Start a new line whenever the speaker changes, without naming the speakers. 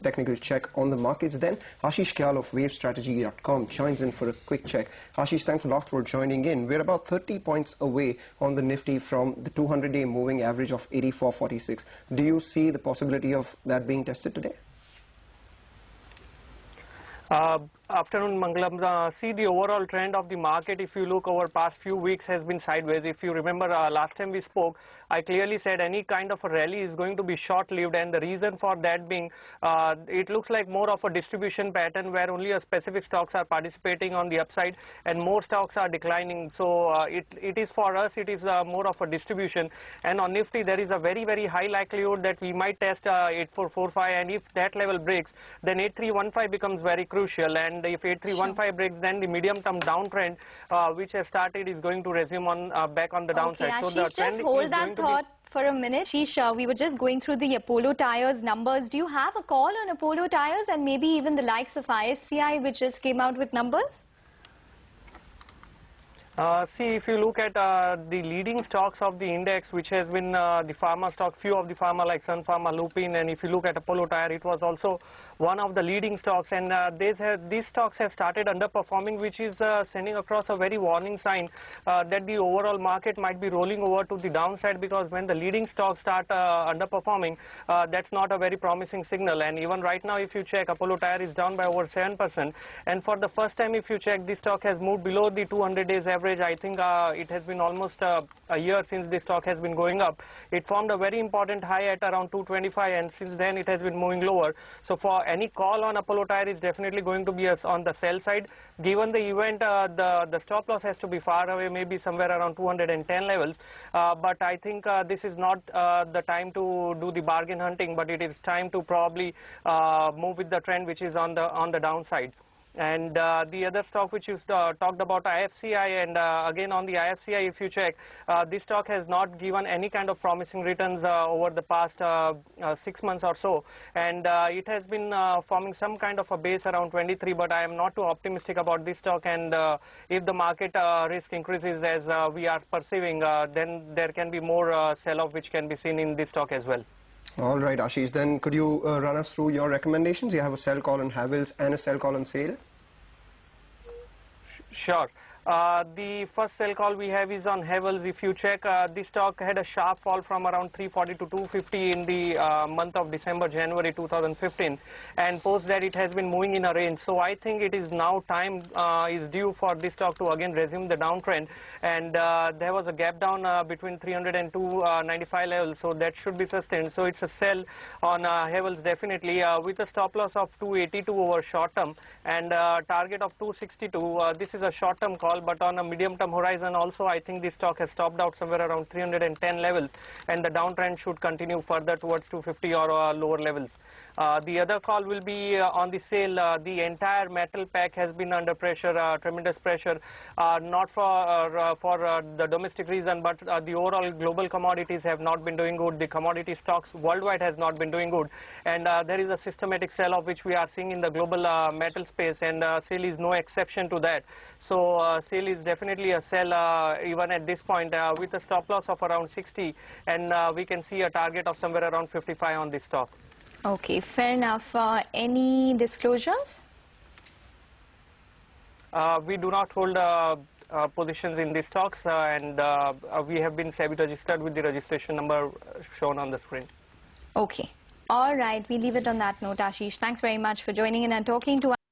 technical check on the markets. Then Ashish Kyal of wavestrategy.com joins in for a quick check. Ashish, thanks a lot for joining in. We're about 30 points away on the Nifty from the 200-day moving average of 84.46. Do you see the possibility of that being tested today?
Afternoon, Mangalam. See, the overall trend of the market, if you look over past few weeks, has been sideways. If you remember last time we spoke, I clearly said any kind of a rally is going to be short-lived, and the reason for that being it looks like more of a distribution pattern where only a specific stocks are participating on the upside and more stocks are declining. So it is for us, it is more of a distribution. And on Nifty, there is a very, very high likelihood that we might test 8445, and if that level breaks, then 8315 becomes very crucial. And if 8315 breaks, then the medium-term downtrend, which has started, is going to resume on back on the downside.
Okay,
so
Ashish,
the trend
just hold that thought for a minute. Ashish, we were just going through the Apollo Tyres numbers. Do you have a call on Apollo Tyres and maybe even the likes of IFCI, which just came out with numbers?
See, if you look at the leading stocks of the index, which has been the pharma stock, few of the pharma like Sun Pharma, Lupin, and if you look at Apollo Tyre, it was also one of the leading stocks, and these stocks have started underperforming, which is sending across a very warning sign that the overall market might be rolling over to the downside, because when the leading stocks start underperforming, that's not a very promising signal. And even right now, if you check, Apollo Tyre is down by over 7%, and for the first time, if you check, this stock has moved below the 200 days average. I think it has been almost a year since this stock has been going up. It formed a very important high at around 225, and since then it has been moving lower. So for any call on Apollo Tyre is definitely going to be on the sell side. Given the event, the stop loss has to be far away, maybe somewhere around 210 levels. But I think this is not the time to do the bargain hunting, but it is time to probably move with the trend, which is on the downside. And the other stock which you talked about, IFCI, and again on the IFCI, if you check, this stock has not given any kind of promising returns over the past 6 months or so, and it has been forming some kind of a base around 23, but I am not too optimistic about this stock, and if the market risk increases as we are perceiving, then there can be more sell-off which can be seen in this stock as well.
All right, Ashish, then could you run us through your recommendations? You have a sell call on Havells and a sell call on SAIL.
Sure. The first sell call we have is on Havells. If you check, this stock had a sharp fall from around 340 to 250 in the month of December, January 2015, and post that it has been moving in a range. So I think it is now time is due for this stock to again resume the downtrend, and there was a gap down between 300 and 295 levels, so that should be sustained. So it's a sell on Havells definitely, with a stop loss of 282 over short term and target of 262. This is a short term call, but on a medium-term horizon also, I think this stock has topped out somewhere around 310 levels, and the downtrend should continue further towards 250 or lower levels. The other call will be on the SAIL. The entire metal pack has been under pressure, tremendous pressure, not for the domestic reason, but the overall global commodities have not been doing good. The commodity stocks worldwide has not been doing good, and there is a systematic sell-off which we are seeing in the global metal space, and SAIL is no exception to that. So SAIL is definitely a sell even at this point, with a stop loss of around 60, and we can see a target of somewhere around 55 on this stock.
Okay, fair enough. Any disclosures?
We do not hold positions in these stocks, and we have been SEBI registered with the registration number shown on the screen.
Okay. All right. We leave it on that note, Ashish. Thanks very much for joining in and talking to us.